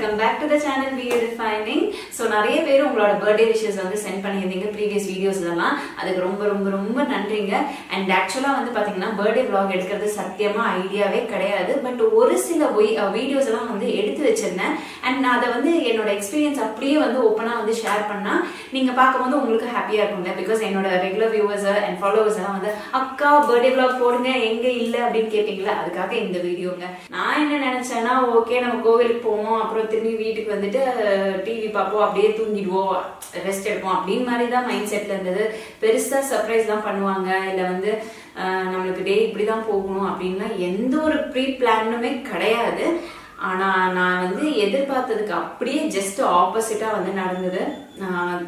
welcome back to the channel Be Refining. So நிறைய பேர் உங்களோட birthday wishes வந்து சென்ட் பண்ணியிருந்தீங்க previous videosலலாம். அதுக்கு ரொம்ப நன்றிங்க. And actually வந்து பாத்தீங்கன்னா birthday vlog எடுக்கிறது சத்தியமா ஐடியாவே கிடையாது. பட் ஒரு சில வீடியோஸ் எல்லாம் வந்து எடுத்து வச்சிருந்தேன். And நான் அதை வந்து என்னோட எக்ஸ்பீரியன்ஸ் அப்படியே வந்து ஓப்பனா வந்து ஷேர் பண்ணா நீங்க பார்க்கும்போது உங்களுக்கு ஹாப்பியா இருக்குங்க. பிகாஸ் என்னோட ரெகுலர் வியூவர்ஸ் அண்ட் ஃபாலோவர்ஸ் எல்லாம் வந்து அக்கா birthday vlog போடுங்க எங்க இல்ல அப்படின்னு கேட்பீங்களா, அதுக்காக இந்த வீடியோங்க. நான் என்ன நினைச்சேன்னா ஓகே நம்ம கோவிலுக்கு போவோம், அப்புறம் திரும்பி வீட்டுக்கு வந்துட்டு டிவி பார்ப்போம், அப்படியே தூங்கிடுவோம், ரெஸ்ட் எடுப்போம் அப்படின்னு மாதிரி தான் மைண்ட் செட்ல இருந்தது. பெருசா சர்ப்ரைஸ் தான் பண்ணுவாங்க இல்ல வந்து நம்மளுக்கு டே இப்படிதான் போகணும் அப்படின்னா எந்த ஒரு ப்ரீ பிளானுமே கிடையாது. ஆனா நான் வந்து எதிர்பார்த்ததுக்கு அப்படியே ஜஸ்ட் ஆப்போசிட்டா வந்து நடந்தது.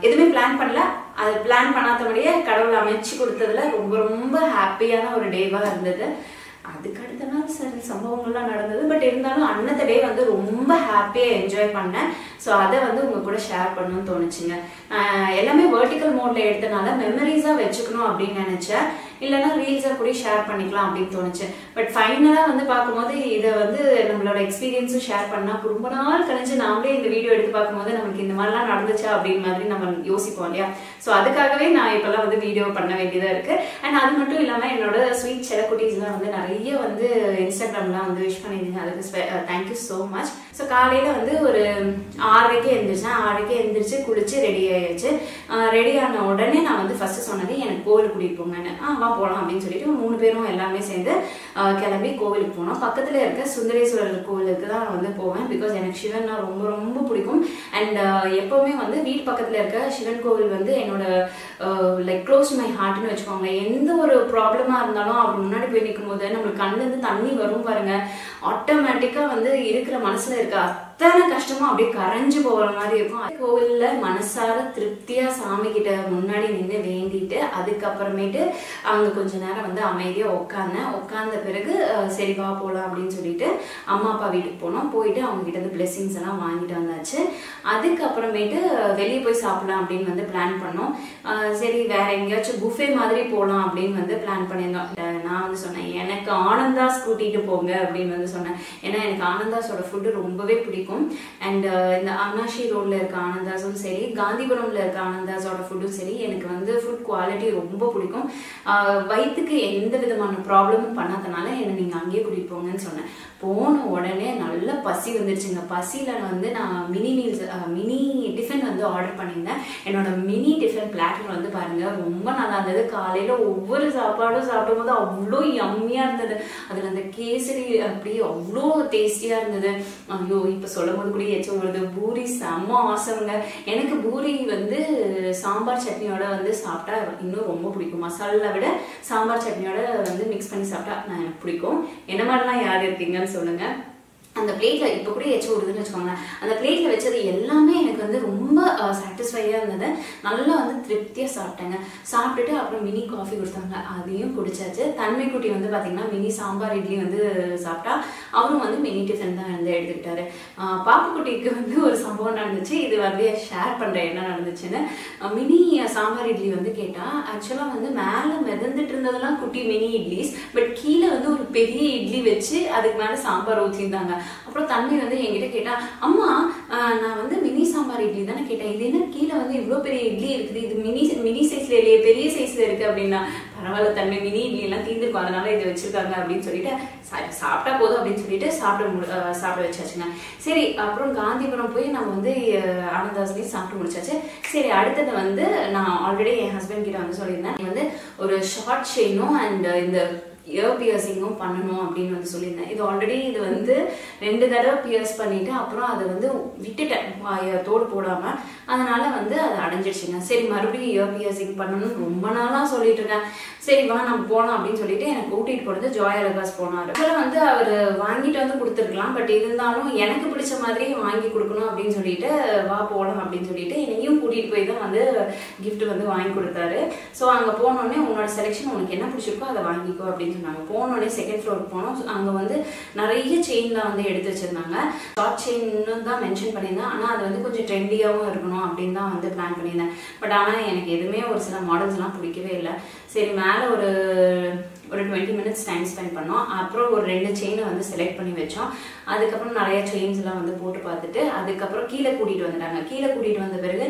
எதுவுமே பிளான் பண்ணல, அது பிளான் பண்ணாதபடியே கடவுள் அமைச்சு கொடுத்ததுல ரொம்ப ஹாப்பியான ஒரு டேவா இருந்தது. அதுக்கு அடுத்த நாள் சில சம்பவங்கள்லாம் நடந்தது. பட் இருந்தாலும் அன்னத்த டே வந்து ரொம்ப ஹாப்பியா என்ஜாய் பண்ணேன். ஸோ அதை வந்து உங்க கூட ஷேர் பண்ணணும்னு தோணுச்சுங்க. எல்லாமே வெர்டிக்கல் மோட்ல எடுத்தனால மெமரிஸா வச்சுக்கணும் அப்படின்னு நினைச்சேன். இல்லைன்னா ரீல்ஸா கூட ஷேர் பண்ணிக்கலாம் அப்படின்னு தோணுச்சு. பட் ஃபைனலா வந்து பார்க்கும்போது இதை வந்து நம்மளோட எக்ஸ்பீரியன்ஸும் ஷேர் பண்ணா ரொம்ப நாள் கழிஞ்சு நாமளே இந்த வீடியோ எடுத்து பார்க்கும்போது நமக்கு இந்த மாதிரிலாம் நடந்துச்சா அப்படின்னு மாதிரி நம்ம யோசிப்போம் இல்லையா. ஸோ அதுக்காகவே நான் இப்பெல்லாம் வந்து வீடியோ பண்ண வேண்டியதா இருக்கு. அண்ட் அது மட்டும் இல்லாம என்னோட ஸ்வீட் செல்லக்குட்டீஸ்லாம் வந்து நிறைய வந்து இன்ஸ்டாகிராம்லாம் வந்து விஷ் பண்ணியிருந்தீங்க. அதுக்கு தேங்க்யூ ஸோ மச். ஸோ காலையில வந்து ஒரு 6:30 எந்திரிச்சேன். 6:30 எந்திரிச்சு குளிச்சு ரெடி ஆயிடுச்சு. ரெடி ஆன உடனே நான் வந்து ஃபர்ஸ்ட் சொன்னது எனக்கு கோவில் கூட்டிட்டு போங்கன்னு. வா போகலாம் அப்படின்னு சொல்லிட்டு 3 பேரும் எல்லாமே சேர்ந்து கிளம்பி கோவிலுக்கு போனோம். பக்கத்துல இருக்க சுந்தரேஸ்வரர் கோவிலுக்கு தான் வந்து போவேன். பிகாஸ் எனக்கு சிவன்னா ரொம்ப பிடிக்கும். அண்ட் எப்பவுமே வந்து வீட்டு பக்கத்துல இருக்க சிவன் கோவில் வந்து என்னோட லைக் க்ளோஸ் மை ஹார்ட்னு வச்சுக்கோங்க. எந்த ஒரு ப்ராப்ளமா இருந்தாலும் அவர் முன்னாடி போய் நிற்கும் போது நம்மளுக்கு கண்ணுல இருந்து தண்ணி வரும் பாருங்க. ஆட்டோமேட்டிக்கா வந்து இருக்கிற மனசுல இருக்க அத்தனை கஷ்டமும் அப்படியே கரைஞ்சு போகிற மாதிரி இருக்கும். கோவில்ல மனசார திருப்தியா சாமி கிட்ட முன்னாடி நின்று வேண்டிட்டு அதுக்கப்புறமேட்டு அவங்க கொஞ்ச நேரம் வந்து அமைதியா உட்கார்ந்த பிறகு சரி வா போலாம் அப்படின்னு சொல்லிட்டு அம்மா அப்பா வீட்டுக்கு போனோம். போயிட்டு அவங்க கிட்ட இருந்து பிளெஸிங்ஸ் எல்லாம் வாங்கிட்டு வந்தாச்சு. அதுக்கப்புறமேட்டு வெளியே போய் சாப்பிடலாம் அப்படின்னு வந்து பிளான் பண்ணோம். சரி வேற எங்கேயாச்சும் புஃபே மாதிரி போகலாம் அப்படின்னு வந்து பிளான் பண்ணியிருந்தோம். நான் வந்து சொன்னேன் எனக்கு ஆனந்தாஸ் கூட்டிட்டு போங்க அப்படின்னு வந்து சொன்னேன். ஏன்னா எனக்கு ஆனந்தாஸோட ஃபுட்டு ரொம்பவே பிடிக்கும். அண்ட் இந்த அவினாஷி ரோட்ல இருக்க ஆனந்தாஸும் சரி, காந்திபுரம்ல இருக்க ஆனந்தாஸோட ஃபுட்டும் சரி, எனக்கு வந்து ஃபுட் குவாலிட்டி ரொம்ப பிடிக்கும். வயிற்றுக்கு எந்த விதமான ப்ராப்ளமும் பண்ணாதனால என்னை நீங்க அங்கேயே கூட்டிட்டு போங்கன்னு சொன்னேன். போன உடனே நல்ல பசி வந்துருச்சுங்க. பசியில வந்து நான் மினி டிஃபன் வந்து ஆர்டர் பண்ணியிருந்தேன். என்னோட மினி டிஃபன் பிளாட்டர் வந்து பாருங்க ரொம்ப நல்லா இருந்தது. காலையில ஒவ்வொரு சாப்பாடும் சாப்பிடும் போது அவ்வளோ யம்மியா இருந்தது. அதுல அந்த கேசரி அப்படி அவ்வளோ டேஸ்டியா இருந்தது. ஐயோ இப்ப சொல்லும் போது கூட ஏச்சும் வருது. பூரி செம்ம ஆசைங்க. எனக்கு பூரி வந்து சாம்பார் சட்னியோட வந்து சாப்பிட்டா இன்னும் ரொம்ப பிடிக்கும். மசாலா விட சாம்பார் சட்னியோட வந்து மிக்ஸ் பண்ணி சாப்பிட்டா நான் எனக்கு பிடிக்கும். என்ன மாதிரிலாம் யார் இருக்கீங்கன்னு சொல்லுங்க. அந்த பிளேட்ல இப்ப கூட ஏச்சும் வருதுன்னு வச்சுக்கோங்க. அந்த பிளேட்ல வச்சது எல்லாமே எனக்கு வந்து ரொம்ப சாட்டிஸ்ஃபையா இருந்தது. நல்லா வந்து திருப்தியா சாப்பிட்டேங்க. சாப்பிட்டுட்டு அப்புறம் மினி காஃபி கொடுத்தாங்க, அதையும் குடிச்சாச்சு. தன்மை குட்டி வந்து பாத்தீங்கன்னா மினி சாம்பார் இட்லி வந்து சாப்பிட்டா, அவரும் வந்து மினி டிஃபன் தான் வந்து எடுத்துக்கிட்டாரு. பாப்புக்குட்டிக்கு வந்து ஒரு சம்பவம் நடந்துச்சு. இது வந்து ஷேர் பண்றேன் என்ன நடந்துச்சுன்னு. மினி சாம்பார் இட்லி வந்து கேட்டா, ஆக்சுவலா வந்து மேல மிதந்துட்டு இருந்ததெல்லாம் குட்டி மினி இட்லிஸ். பட் கீழே வந்து ஒரு பெரிய இட்லி வச்சு அதுக்கு மேல சாம்பார் ஊற்றிருந்தாங்க. அப்புறம் தன்மை வந்து என்கிட்ட கேட்டா, அம்மா நான் வந்து மினி சாம்பார் இட்லி தானே கேட்டேன், இது என்ன கீழே வந்து இவ்வளவு பெரிய இட்லி இருக்குது, இது மினி சைஸ்ல இல்லையே பெரிய சைஸ்ல இருக்கு அப்படின்னா. பரவாயில்ல தன்மை மினி இட்லி எல்லாம் தீர்ந்துருக்கும் அதனால இதை வச்சிருக்காங்க அப்படின்னு சொல்லிட்டு சாப்பிட்டா போதும் அப்படின்னு சொல்லிட்டு சாப்பிட வச்சாச்சுங்க. சரி அப்புறம் காந்திபுரம் போய் நம்ம வந்து ஆனந்தாஸ்லயும் சாப்பிட்டு முடிச்சாச்சு. சரி அடுத்தது வந்து நான் ஆல்ரெடி என் ஹஸ்பண்ட் கிட்ட வந்து சொல்லியிருந்தேன் வந்து ஒரு ஷார்ட் செயினும் அண்ட் இந்த இயர் பியர்சிங்கும் பண்ணணும் அப்படின்னு வந்து சொல்லியிருந்தேன். இது ஆல்ரெடி இது வந்து 2 தடவை பியர்ஸ் பண்ணிட்டு அப்புறம் அதை வந்து விட்டுட்டேன் தோடு போடாம. அதனால வந்து அது அடைஞ்சிடுச்சுங்க. சரி மறுபடியும் இயர் பியர்சிங் பண்ணணும்னு ரொம்ப நாளா சொல்லிட்டு இருக்கேன். சரி வா நம்ம போனோம் அப்படின்னு சொல்லிட்டு எனக்கு கூட்டிட்டு போனது ஜாய் அலகாஸ் போனாரு. அதில் வந்து அவர் வாங்கிட்டு வந்து கொடுத்துருக்கலாம். பட் இருந்தாலும் எனக்கு பிடிச்ச மாதிரி வாங்கி கொடுக்கணும் அப்படின்னு சொல்லிட்டு வா போகலாம் அப்படின்னு சொல்லிட்டு என்னையும் கூட்டிட்டு போய் தான் வந்து கிஃப்ட் வந்து வாங்கி கொடுத்தாரு. ஸோ அங்கே போனோடனே உன்னோட செலெக்ஷன் உனக்கு என்ன பிடிச்சிருக்கோ அதை வாங்கிக்கோ அப்படின்னு சொன்னாங்க. போனோடனே செகண்ட் ஃப்ளோருக்கு போனோம். அங்கே வந்து நிறைய செயின்லாம் வந்து எடுத்து வச்சிருந்தாங்க. ஷார்ட் செயின் தான் மென்ஷன் பண்ணியிருந்தேன். ஆனால் அது வந்து கொஞ்சம் ட்ரெண்டியாகவும் இருக்கணும் அப்படின்னு தான் வந்து பிளான் பண்ணியிருந்தேன். பட் ஆனால் எனக்கு எதுவுமே ஒரு சில மாடல்ஸ்லாம் பிடிக்கவே இல்லை. சரி மேலே ஒரு 20 minutes டைம் ஸ்பெண்ட் பண்ணோம். அப்புறம் ஒரு 2 செயினை வந்து செலக்ட் பண்ணி வச்சோம். அதுக்கப்புறம் நிறைய செயின்ஸ்லாம் வந்து போட்டு பார்த்துட்டு அதுக்கப்புறம் கீழே கூட்டிகிட்டு வந்துட்டாங்க. கீழே கூட்டிகிட்டு வந்த பிறகு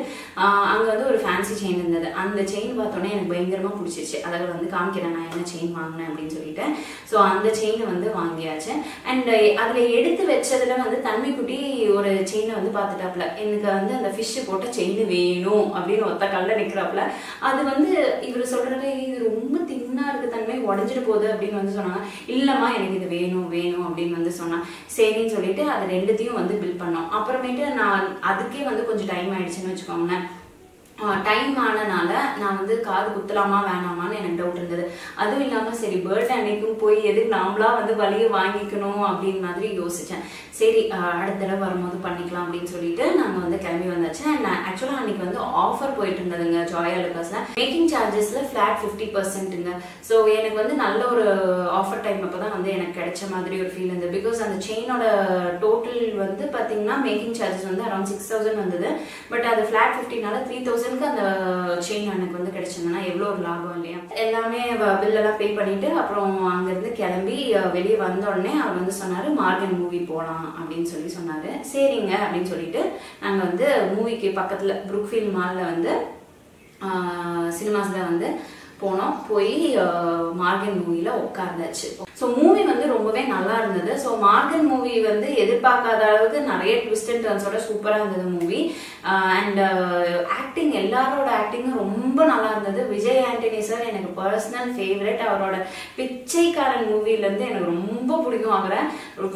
அங்கே வந்து ஒரு ஃபேன்சி செயின் இருந்தது. அந்த செயின் பார்த்தோன்னே எனக்கு பயங்கரமாக பிடிச்சிச்சு. அதில் வந்து காமிக்கிறேன் நான் என்ன செயின் வாங்கினேன் அப்படின்னு சொல்லிட்டு. ஸோ அந்த செயினை வந்து வாங்கியாச்சு. அண்ட் அதில் எடுத்து வச்சதுல வந்து தன்மைக்குட்டி ஒரு செயினை வந்து பார்த்துட்டாப்புல. எனக்கு வந்து அந்த ஃபிஷ்ஷு போட்ட செயின் வேணும் அப்படின்னு ஒத்த கல்ல நிற்கிறாப்புல. அது வந்து இவர் சொல்கிறது இது ரொம்ப தின்னா இருக்கு தன்மை உடஞ்சிட்டு போகுது அப்படின்னு வந்து சொன்னாங்க. இல்லைம்மா எனக்கு இது வேணும் வேணும் அப்படின்னு வந்து சொன்னான். சரின்னு சொல்லிட்டு அது 2த்தையும் வந்து பில் பண்ணோம். அப்புறமேட்டு நான் அதுக்கே வந்து கொஞ்சம் டைம் ஆயிடுச்சுன்னு வச்சுக்கோங்களேன். டைம் ஆனனால நான் வந்து காது குத்தலாமா வேணாமான்னு எனக்கு டவுட் இருந்தது. அதுவும் இல்லாமல் சரி பர்த்டே அன்னைக்கும் போய் எதுக்கு நாமளா வந்து வழியை வாங்கிக்கணும் அப்படின்னு மாதிரி யோசித்தேன். சரி அடுத்த தடவை வரும்போது பண்ணிக்கலாம் அப்படின்னு சொல்லிட்டு நாங்கள் வந்து கிளம்பி வந்தாச்சு. அண்ட் ஆக்சுவலாக அன்னைக்கு வந்து ஆஃபர் போயிட்டு இருந்ததுங்க ஜாய் அலுகாஸில். மேக்கிங் சார்ஜஸில் ஃப்ளாட் 50%ங்க. ஸோ எனக்கு வந்து நல்ல ஒரு ஆஃபர் டைம் அப்போ தான் வந்து எனக்கு கிடைச்ச மாதிரி ஒரு ஃபீல் இருந்தது. பிகாஸ் அந்த செயினோட டோட்டல் வந்து பார்த்தீங்கன்னா மேக்கிங் சார்ஜஸ் வந்து அரௌண்ட் 6000 வந்தது. பட் அது ஃப்ளாட் 50னால 3000 அந்த செயின் எனக்கு வந்து கிடைச்சிருந்தேன்னா எவ்வளோ ஒரு லாபம் இல்லையா. எல்லாமே பில்லெல்லாம் பே பண்ணிட்டு அப்புறம் அங்கேருந்து கிளம்பி வெளியே வந்த உடனே அவர் வந்து சொன்னார் மார்கன் மூவி போகலாம் அப்படின்னு சொன்னார். சரிங்க அப்படின்னு சொல்லிட்டு நாங்கள் வந்து மூவிக்கு பக்கத்தில் புரூக்ஃபீல்ட் மாலில் வந்து சினிமாஸில் வந்து போனோம். போய் மார்கன் மூவியில் உட்கார்ந்தாச்சு. ஸோ மூவி வந்து ரொம்பவே நல்லா இருந்தது. ஸோ மார்கன் மூவி வந்து எதிர்பார்க்காத அளவுக்கு நிறைய ட்விஸ்ட் அண்ட் டர்ன்ஸோட சூப்பராக இருந்தது மூவி. அண்ட் ஆக்டிங் எல்லாரோட ஆக்டிங்கும் ரொம்ப நல்லா இருந்தது. விஜய் ஆண்டனி சார் எனக்கு பர்சனல் ஃபேவரட். அவரோட பிச்சைக்காரன் மூவிலேருந்து எனக்கு ரொம்ப பிடிக்கும். அவரை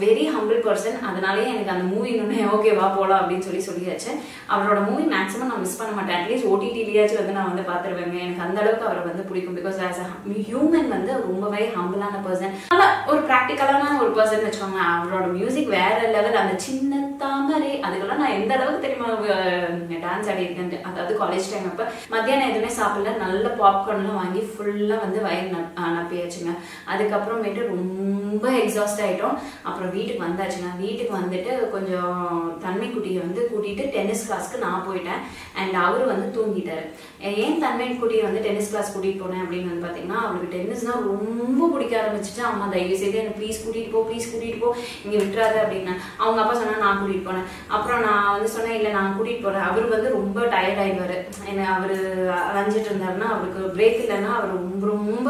வெரி ஹம்பிள் பர்சன். அதனாலேயே எனக்கு அந்த மூவி இன்னொன்று ஓகேவா போகலாம் அப்படின்னு சொல்லியாச்சு. அவரோட மூவி மேக்ஸிமம் நான் மிஸ் பண்ண மாட்டேன். அட்லீஸ்ட் ஓடிடிலேயாச்சும் வந்து நான் வந்து பார்த்துருவேங்க. எனக்கு அந்த அளவுக்கு அவரை வந்து பிடிக்கும். பிகாஸ் ஆஸ் அ ஹியூமன் வந்து ரொம்பவே ஹம்பிளான பர்சன். ஒரு ப்ராக்டிக்கலான ஒரு பர்சன் வச்சுக்கோங்க. அவரோட மியூசிக் வேற லெவல். அந்த சின்ன தாமரை அதுக்கெல்லாம் நான் எந்த அளவுக்கு தெரியுமா டான்ஸ் ஆடி இருக்கேன். அதாவது காலேஜ் டைம் அப்போ மத்தியானம் எதுவுமே சாப்பிடல. நல்ல பாப்கார்ன்லாம் வாங்கி ஃபுல்லாக வந்து வயிறு நப்பியாச்சுங்க. அதுக்கப்புறமேட்டு ரொம்ப எக்ஸாஸ்ட் ஆகிட்டோம். அப்புறம் வீட்டுக்கு வந்தாச்சுங்க. வீட்டுக்கு வந்துட்டு கொஞ்சம் தன்மைக்குட்டியை வந்து கூட்டிகிட்டு டென்னிஸ் கிளாஸ்க்கு நான் போயிட்டேன். அண்ட் அவரு வந்து தூங்கிட்டாரு. ஏன் தன்மைக்குட்டியை வந்து டென்னிஸ் கிளாஸ் கூட்டிகிட்டு போனேன் அப்படின்னு வந்து பார்த்தீங்கன்னா அவருக்கு டென்னிஸ்னால் ரொம்ப பிடிக்க ஆரம்பிச்சுட்டு அம்மா தயவு செய்து எனக்கு ப்ளீஸ் கூட்டிகிட்டு போ இங்கே விட்டுறாது அப்படின்னு அவங்க அப்பா சொன்னா நான் கூட்டிகிட்டு போனேன். அப்புறம் நான் வந்து சொன்னேன் இல்லை நான் கூட்டிகிட்டு போகிறேன். அவருக்கு வந்து ரொம்ப டயர்ட் ஆகிடுவார். ஏன்னா அவர் அலைஞ்சிட்டு இருந்தாருன்னா அவருக்கு பிரேக் இல்லைன்னா அவர் ரொம்ப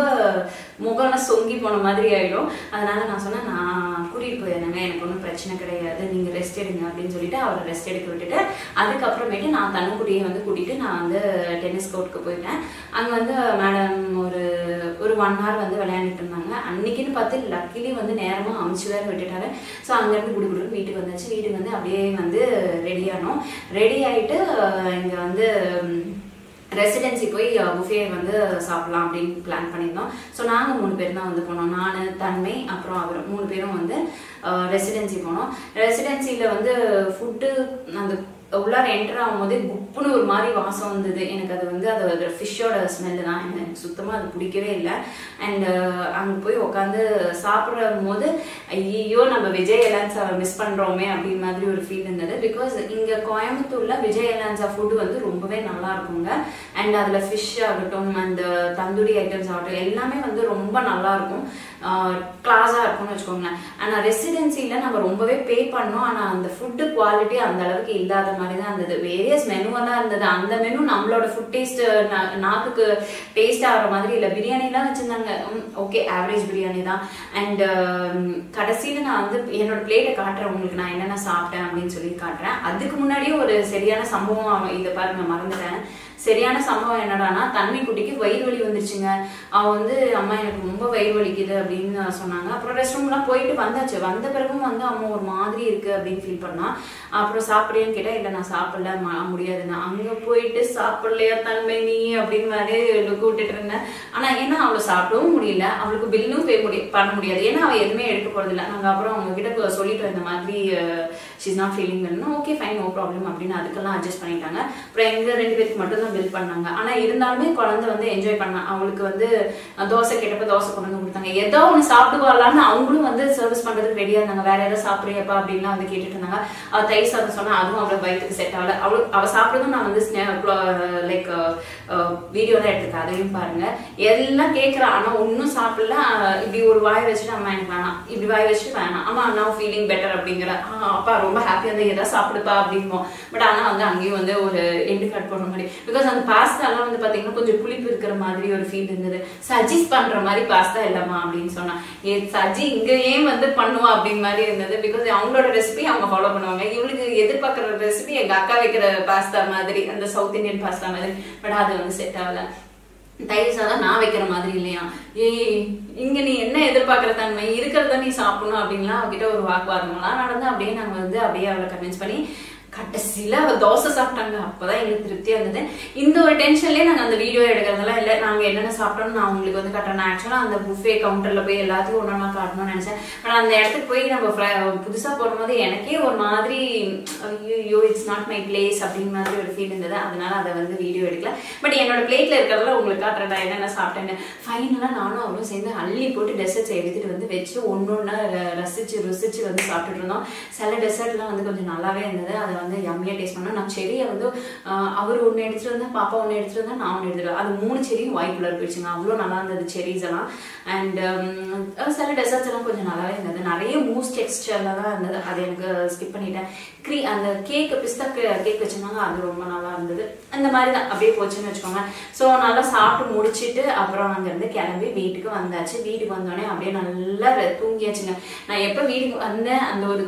முகம்லாம் சொங்கி போன மாதிரி ஆகிடும். அதனால நான் சொன்னேன் நான் கூட்டிகிட்டு போயிருந்தேங்க, எனக்கு ஒன்றும் பிரச்சனை கிடையாது, நீங்கள் ரெஸ்ட் எடுங்க அப்படின்னு சொல்லிட்டு அவரை ரெஸ்ட் எடுக்க விட்டுட்டு அதுக்கப்புறமேட்டு நான் தன்னுக்குட்டியை வந்து கூட்டிகிட்டு நான் வந்து டென்னிஸ் கோர்ட்டுக்கு போயிட்டேன். அங்கே வந்து மேடம் ஒரு 1 hour வந்து விளையாண்டுட்டு இருந்தாங்க. அன்னைக்குன்னு பார்த்து லக்கிலி வந்து நேரமாக அமுச்சு வேறு விட்டுட்டாரு. ஸோ அங்கேருந்து குடுக்குடுன்னு வீட்டுக்கு வந்தாச்சு. வீட்டுக்கு வந்து அப்படியே வந்து ரெடி ஆனோம். ரெடி ஆகிட்டு இங்கே வந்து ரெசிடென்சி போய் புஃபே வந்து சாப்பிடலாம் அப்படின்னு பிளான் பண்ணியிருந்தோம். ஸோ நாங்கள் 3 பேர் தான் வந்து போனோம். நான், தன்மை, அப்புறம் அவர் 3 பேரும் வந்து ரெசிடென்சி போனோம். ரெசிடென்சியில் வந்து ஃபுட்டு அந்த உள்ளார என்டர் ஆகும்போதே குப்புன்னு ஒரு மாதிரி வாசம் வந்தது. எனக்கு அது வந்து அது ஃபிஷ்ஷோட ஸ்மெல்லு தான். எனக்கு சுத்தமாக அது பிடிக்கவே இல்லை. அண்ட் அங்கே போய் உட்காந்து சாப்பிடும் போது ஐயோ நம்ம விஜய் எலான்ஸா மிஸ் பண்ணுறோமே அப்படின்னு மாதிரி ஒரு ஃபீல் இருந்தது. பிகாஸ் இங்கே கோயம்புத்தூரில் விஜய் எலான்ஸா ஃபுட்டு வந்து ரொம்பவே நல்லா இருக்குங்க. அண்ட் அதில் ஃபிஷ் ஆகட்டும் அந்த தந்தூரி ஐட்டம்ஸ் ஆகட்டும் எல்லாமே வந்து ரொம்ப நல்லா இருக்கும், கிளாஸாக இருக்கும்னு வச்சுக்கோங்களேன். ஆனால் ரெசிடென்சியில் நம்ம ரொம்பவே பே பண்ணோம். ஆனால் அந்த ஃபுட்டு குவாலிட்டி அந்த அளவுக்கு இல்லாத மாதிரி தான் இருந்தது. வேரியஸ் மெனுவெல்லாம் இருந்தது. அந்த மெனு நம்மளோட ஃபுட் டேஸ்ட் நாக்குக்கு டேஸ்ட் ஆகிற மாதிரி இல்லை. பிரியாணிலாம் வச்சுருந்தாங்க, ஓகே ஆவரேஜ் பிரியாணி தான். அண்ட் கடைசியில் நான் வந்து என்னோட பிளேட்டை காட்டுறேன் உங்களுக்கு, நான் என்னென்ன சாப்பிட்டேன் அப்படின்னு சொல்லி காட்டுறேன். அதுக்கு முன்னாடியே ஒரு சரியான சம்பவம் இதை பாருங்க மறந்துட்டேன். சரியான சம்பவம் என்னடானா தன்மைக்குட்டிக்கு வயிறு வலி வந்துருச்சுங்க. அவ வந்து அம்மா எனக்கு ரொம்ப வயிறு வலிக்குது அப்படின்னு சொன்னாங்க. அப்புறம் ரெஸ்ட் ரூம்லாம் போயிட்டு வந்தாச்சு. வந்த பிறகும் வந்து அம்மா ஒரு மாதிரி இருக்கு அப்படின்னு ஃபீல் பண்ணா. அப்புறம் சாப்பிட்றியான்னு கேட்டா இல்லை நான் சாப்பிடல முடியாதுன்னா. அங்கே போயிட்டு சாப்பிடலையா தன்மை நீ அப்படின்னு மாதிரி கூப்பிட்டுட்டு இருந்தேன். ஆனால் ஏன்னா அவளை சாப்பிடவும் முடியல, அவளுக்கு பில்லும் பண்ண முடியாது. ஏன்னா அவள் எதுவுமே எடுக்க போறதில்லை. நாங்கள் அப்புறம் அவங்க கிட்ட சொல்லிட்டு இந்த மாதிரி ஷீஸ் நாட் ஃபீலிங் வெல்னா ஓகே ஃபைன் நோ ப்ராப்ளம் அப்படின்னு அதுக்கெல்லாம் அட்ஜஸ்ட் பண்ணிட்டாங்க. அப்புறம் எங்க 2 பேருக்கு மட்டும் தான் தான் பில் பண்ணாங்க. ஆனா இருந்தாலுமே குழந்தை வந்து என்ஜாய் பண்ணா. அவளுக்கு வந்து தோசை கேட்டப்ப தோசை கொண்டு வந்து கொடுத்தாங்க. ஏதோ ஒண்ணு சாப்பிடுவாளான்னு அவங்களும் வந்து சர்வீஸ் பண்றதுக்கு ரெடியா இருந்தாங்க. வேற ஏதாவது சாப்பிடுறியப்பா அப்படின்லாம் வந்து கேட்டுட்டு இருந்தாங்க. அவ தயிர் சாதம் சொன்னா அதுவும் அவளுக்கு வயிற்றுக்கு செட் ஆகல. அவ சாப்பிடுறதும் நான் வந்து லைக் வீடியோ தான் எடுத்துருக்கேன், அதையும் பாருங்க. எல்லாம் கேட்கறா, ஆனா ஒன்னும் சாப்பிடல. இப்படி ஒரு வாய் வச்சுட்டு அம்மா எனக்கு வேணாம், இப்படி வாய் வச்சுட்டு வேணாம், அம்மா நான் ஃபீலிங் பெட்டர் அப்படிங்கிற. அப்பா ரொம்ப ஹாப்பியா இருந்தா எதாவது சாப்பிடுப்பா அப்படின்போம். பட் ஆனா வந்து அங்கேயும் வந்து ஒரு எண்டு கட் பண்ண மாதிரி, பிகாஸ் அந்த பாஸ்தா எல்லாம் வந்து பாத்தீங்கன்னா கொஞ்சம் புளிப்பு இருக்கிற மாதிரி ஒரு ஃபீல் இருந்தது. சஜஸ்ட் பண்ற மாதிரி பாஸ்தா இல்லம்மா அப்படின்னு சொன்னா, சஜி இங்க ஏன் வந்து பண்ணுவா அப்படின்னு மாதிரி இருந்தது. பிகாஸ் அவங்களோட ரெசிபி அவங்க ஃபாலோ பண்ணுவாங்க. இவளுக்கு எதிர்பார்க்கிற ரெசிபி எங்க அக்கா வைக்கிற பாஸ்தா மாதிரி, அந்த சவுத் இந்தியன் பாஸ்தா மாதிரி. பட் அது வந்து செட் ஆகல. தயிர் சாதம் நான் வைக்கிற மாதிரி இல்லையா, இங்க நீ என்ன எதிர்பார்க்கிற தன்மை இருக்கிறத நீ சாப்பிடணும் அப்படின்லாம் அவகிட்ட ஒரு வாக்குவாதம்லாம் நடந்து அப்படியே நாங்க வந்து அப்படியே அவளை கன்வின்ஸ் பண்ணி கடைசியில அவ தோசை சாப்பிட்டாங்க. அப்பதான் எங்களுக்கு திருப்தியா இருந்தது. இந்த ஒரு டென்ஷன்லயே நாங்க அந்த வீடியோ எடுக்கிறதெல்லாம் இல்ல. நாங்க என்னென்ன சாப்பிட்டோம்னு நான் உங்களுக்கு வந்து காட்டுறேன். நான் ஆக்சுவலா அந்த புஃபே கவுண்டர்ல போய் எல்லாத்தையும் ஒன்னா காட்டணும்னு நினைச்சேன். பட் அந்த இடத்துக்கு போய் நம்ம புதுசா போடும்போது எனக்கே ஒரு மாதிரி ஐயோ இட்ஸ் நாட் மை பிளேஸ் அப்படின்னு மாதிரி ஒரு ஃபீல் இருந்தது. அதனால அதை வந்து வீடியோ எடுக்கல. பட் என்னோட பிளேட்ல இருக்கிறதுல உங்களுக்கு காட்டுறேன் நான் என்னென்ன சாப்பிட்டேன்னு. ஃபைனலா நானும் அவரும் சேர்ந்து அள்ளி போட்டு டெசர்ட்ஸ் எடுத்துட்டு வந்து வச்சு ஒன்னொன்னா ருசிச்சு வந்து சாப்பிட்டுட்டு இருந்தோம். சில டெசர்ட்லாம் வந்து கொஞ்சம் நல்லாவே இருந்தது. அதை வந்து யம்மியா டேஸ்ட் பண்ணோம். நான் செரியை வந்து அவர் ஒன்று எடுத்துட்டு வந்தா, பாப்பா ஒன்று எடுத்துட்டு வந்தா, நான் ஒன்று எடுத்துட்டு அது 3 செரியும் வாய்க்குள்ள போயிடுச்சுங்க. அவ்வளோ நல்லா இருந்தது செரிஸ் எல்லாம். அண்ட் சில டெசர்ட்ஸ் எல்லாம் கொஞ்சம் நல்லாவே இருந்தது. நிறைய மூஸ் டெக்ஸ்டர்ல தான் இருந்தது. அது எனக்கு ஸ்கிப் பண்ணிட்டேன். அந்த கேக் பிஸ்தா கேக் வச்சிருந்தாங்க, அது ரொம்ப நல்லா இருந்தது. அந்த மாதிரி தான் அப்படியே போச்சுன்னு வச்சுக்கோங்க. ஸோ நல்லா சாப்பிட்டு முடிச்சுட்டு அப்புறம் அங்கேருந்து கிளம்பி வீட்டுக்கு வந்தாச்சு. வீட்டுக்கு வந்தோடனே அப்படியே நல்லா தூங்கியாச்சுங்க. நான் எப்போ வீட்டுக்கு வந்தேன் அந்த ஒரு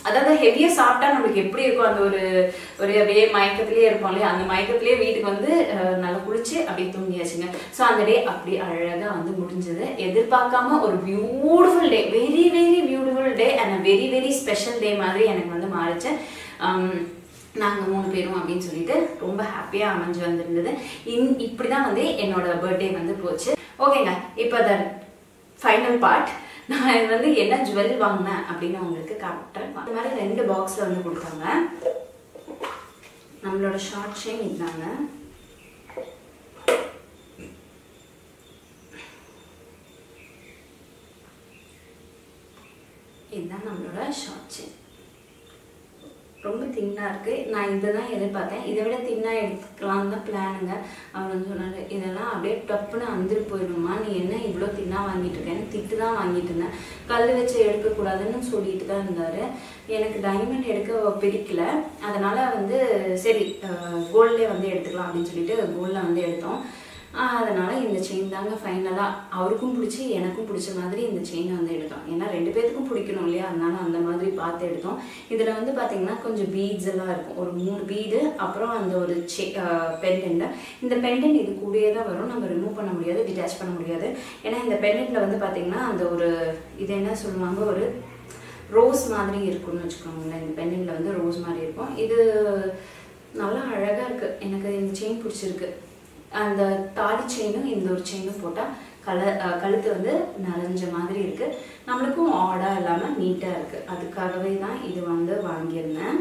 அதாவது ஹெவியா சாப்பிட்டா நம்மளுக்கு எப்படி இருக்கும், அந்த ஒரு அப்படியே மயக்கத்திலேயே இருப்போம் இல்லையா, அந்த மயக்கத்திலேயே வீட்டுக்கு வந்து நல்லா குளிச்சு அப்படியே தூங்கியாச்சுங்க. ஸோ அந்த டே அப்படி அழகா வந்து முடிஞ்சது. எதிர்பார்க்காம ஒரு beautiful day, very very beautiful day and very very special day மாதிரி எனக்கு வந்து மாறிச்சு. நாங்கள் 3 பேரும் அப்படின்னு சொல்லிட்டு ரொம்ப ஹாப்பியா அமைஞ்சு வந்திருந்தது. இப்படிதான் வந்து என்னோட பர்த்டே வந்து போச்சு. ஓகேங்க, இப்போ த ஃபைனல் பார்ட். நான் வந்து என்ன ஜுவல் வாங்கினேன் அப்படின்னு உங்களுக்கு காட்டுறேன். அந்த மாதிரி 2 பாக்ஸ்ல வந்து கொடுத்தாங்க. நம்மளோட ஷார்ட் செயின் இதுதாங்க. இதுதான் நம்மளோட ஷார்ட் செயின். ரொம்ப தின்னா இருக்கு. நான் இதுதான் எதிர்பார்த்தேன். இதை விட தின்னா எடுத்துக்கலாம் தான் பிளானுங்க. அவர் வந்து சொன்னாரு, இதெல்லாம் அப்படியே டப்புன்னு அந்திரு போயிடுமா, நீ என்ன இவ்வளோ தின்னா வாங்கிட்டு இருக்கேன்னு திட்டு தான் வாங்கிட்டு இருந்தேன். கல் வச்சு எடுக்கக்கூடாதுன்னு சொல்லிட்டு தான் இருந்தாரு. எனக்கு டைமண்ட் எடுக்க பிடிக்கல. அதனால வந்து சரி கோல்ட்லேயே வந்து எடுத்துக்கலாம் அப்படின்னு சொல்லிட்டு கோல்டில் வந்து எடுத்தோம். அதனால இந்த செயின் தாங்க ஃபைனலா அவருக்கும் பிடிச்சி எனக்கும் பிடிச்ச மாதிரி இந்த செயினை வந்து எடுத்தோம். ஏன்னா 2 பேருக்கும் பிடிக்கணும் இல்லையா, அதனால அந்த மாதிரி பார்த்து எடுத்தோம். இதுல வந்து பாத்தீங்கன்னா கொஞ்சம் பீட்ஸ் எல்லாம் இருக்கும், ஒரு 3 பீடு, அப்புறம் அந்த ஒரு பெண்டன்ட். இந்த பெண்டன்ட் இது கூடயே தான் வரும், நம்ம ரிமூவ் பண்ண முடியாது, டிட்டாச் பண்ண முடியாது. ஏன்னா இந்த பெண்டன்ட்ல வந்து பாத்தீங்கன்னா அந்த ஒரு இது என்ன சொல்லுவாங்க, ஒரு ரோஸ் மாதிரி இருக்கும்னு வச்சுக்கோங்களேன். இந்த பெண்டன்ட்ல வந்து ரோஸ் மாதிரி இருக்கும். இது நல்லா அழகா இருக்கு, எனக்கு இந்த செயின் பிடிச்சிருக்கு. அந்த தாலி செயினும் இந்த ஒரு செயினும் போட்டால் கழுத்து வந்து நனைஞ்ச மாதிரி இருக்கு, நம்மளுக்கும் ஆடா இல்லாமல் நீட்டாக இருக்கு. அதுக்காகவே தான் இது வந்து வாங்கியிருந்தேன்.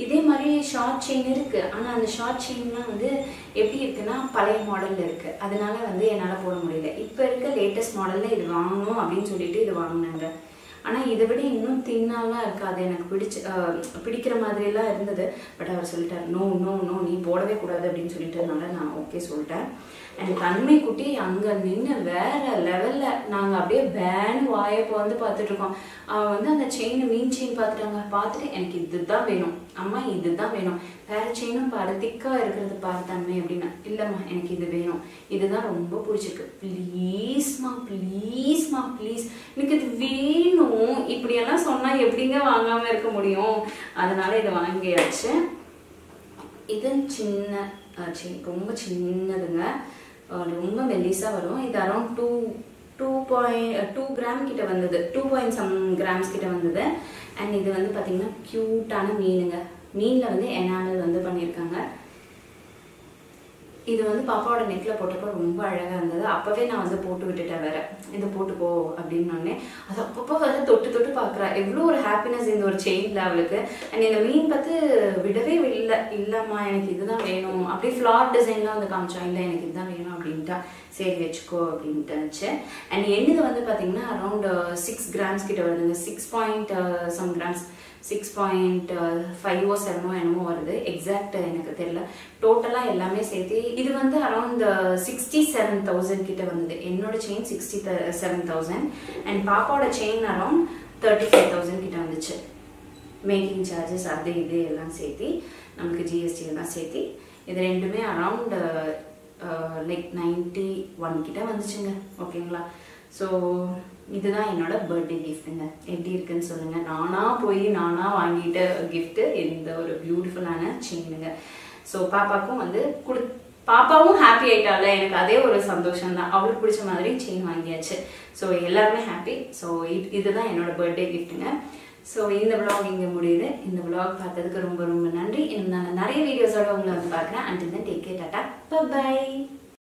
இதே மாதிரி ஷார்ட் செயின் இருக்கு. ஆனால் அந்த ஷார்ட் செயின்லாம் வந்து எப்படி இருக்குன்னா பழைய மாடல்ல இருக்கு, அதனால வந்து என்னால் போட முடியல. இப்போ இருக்க லேட்டஸ்ட் மாடல்ல இது வாங்கணும் அப்படின்னு சொல்லிட்டு இது வாங்கினாங்க. ஆனால் இதை விட இன்னும் தின்னாலாம் இருக்காது, எனக்கு பிடிக்கிற மாதிரிலாம் இருந்தது. பட் அவர் சொல்லிட்டார், நோ நோ நோ நீ போடவே கூடாது அப்படின்னு சொல்லிட்டதுனால நான் ஓகே சொல்லிட்டேன். அண்ட் தன்மை குட்டி அங்கே நின்று வேற லெவலில் நாங்கள் அப்படியே பேன் வாயப்போ வந்து பார்த்துட்டு இருக்கோம். அவள் வந்து அந்த செயின் மீன் செயின் பார்த்துட்டாங்க. பார்த்துட்டு எனக்கு இதுதான் வேணும் அம்மா, இதுதான் வேணும், வேற செயினும் பாரு திக்காக இருக்கிறது பாரு தன்மை அப்படின்னா. இல்லைம்மா எனக்கு இது வேணும், இதுதான் ரொம்ப பிடிச்சிருக்கு, ப்ளீஸ்மா ப்ளீஸ்மா ப்ளீஸ் எனக்கு இது வேணும். இப்படியெல்லாம் சொன்னால் எப்படிங்க வாங்காமல் இருக்க முடியும். அதனால இதை வாங்கியாச்சு. இது சின்ன செயின், ரொம்ப சின்னதுங்க, ரொம்ப மெல்லிஸாக வரும். இது அரௌண்ட் 2 கிராம் கிட்ட வந்தது, 2 கிராம்ஸ் கிட்ட வந்தது. அண்ட் இது வந்து பார்த்தீங்கன்னா க்யூட்டான மீனுங்க. மீனில் வந்து எனாமல் வந்து பண்ணியிருக்காங்க. இது வந்து பாப்பாவோட நெக்ல போட்டப்போ ரொம்ப அழகா இருந்தது. அப்பவே நான் வந்து போட்டு விட்டுட்டேன் வேற, இதை போட்டுக்கோ அப்படின்னு. அது அப்பப்போ வந்து தொட்டு தொட்டு பாக்குறா. எவ்வளவு ஒரு ஹாப்பினஸ் இந்த ஒரு செயின்ல அவளுக்கு. அண்ட் இந்த மீன் பார்த்து விடவே இல்லம்மா எனக்கு இதுதான் வேணும், அப்படியே ஃபிளார் டிசைன்லாம் வந்து காமிச்சா. இல்லை எனக்கு இதுதான் வேணும் அப்படின்ட்டா. சரி வச்சுக்கோ அப்படின்ட்டு. அண்ட் என்னது வந்து பாத்தீங்கன்னா அரௌண்ட் 6 கிராம்ஸ் கிட்ட வருதுங்க. 6 கிராம்ஸ், 6.5 7 என்னமோ வருது. எக்ஸாக்ட் எனக்கு தெரியல. டோட்டலா எல்லாமே சேர்த்து இது வந்து அரௌண்ட் 67,000 கிட்ட வந்தது. என்னோட செயின் 67,000 அண்ட் பாப்பாவோட செயின் அரௌண்ட் 35,000 கிட்ட வந்துச்சு. மேக்கிங் சார்ஜஸ் அது இது எல்லாம் சேர்த்து நமக்கு ஜிஎஸ்டி எல்லாம் சேர்த்து இது ரெண்டுமே அரௌண்ட் லைக் 91 கிட்ட வந்துச்சுங்க. ஓகேங்களா? ஸோ இதுதான் என்னோட பர்த்டே கிஃப்ட்டுங்க. எப்படி இருக்குன்னு சொல்லுங்க. நானா போய் நானா வாங்கிட்ட கிஃப்ட் இந்த ஒரு பியூட்டிஃபுல்லான செயினுங்க. ஸோ பாப்பாக்கும் வந்து பாப்பாவும் ஹாப்பி ஆயிட்டால. எனக்கு அதே ஒரு சந்தோஷம் தான். அவளுக்கு பிடிச்ச மாதிரி செயின் வாங்கியாச்சு. ஸோ எல்லாருமே ஹாப்பி. ஸோ இதுதான் என்னோட பர்த்டே கிஃப்ட்டுங்க. ஸோ இந்த விளாக் இங்கே முடியுது. இந்த விளாக் பார்த்ததுக்கு ரொம்ப ரொம்ப நன்றி. இன்னும் நான் நிறைய வீடியோஸோட உங்களை வந்து பார்க்குறேன். Until then take care, tata, by.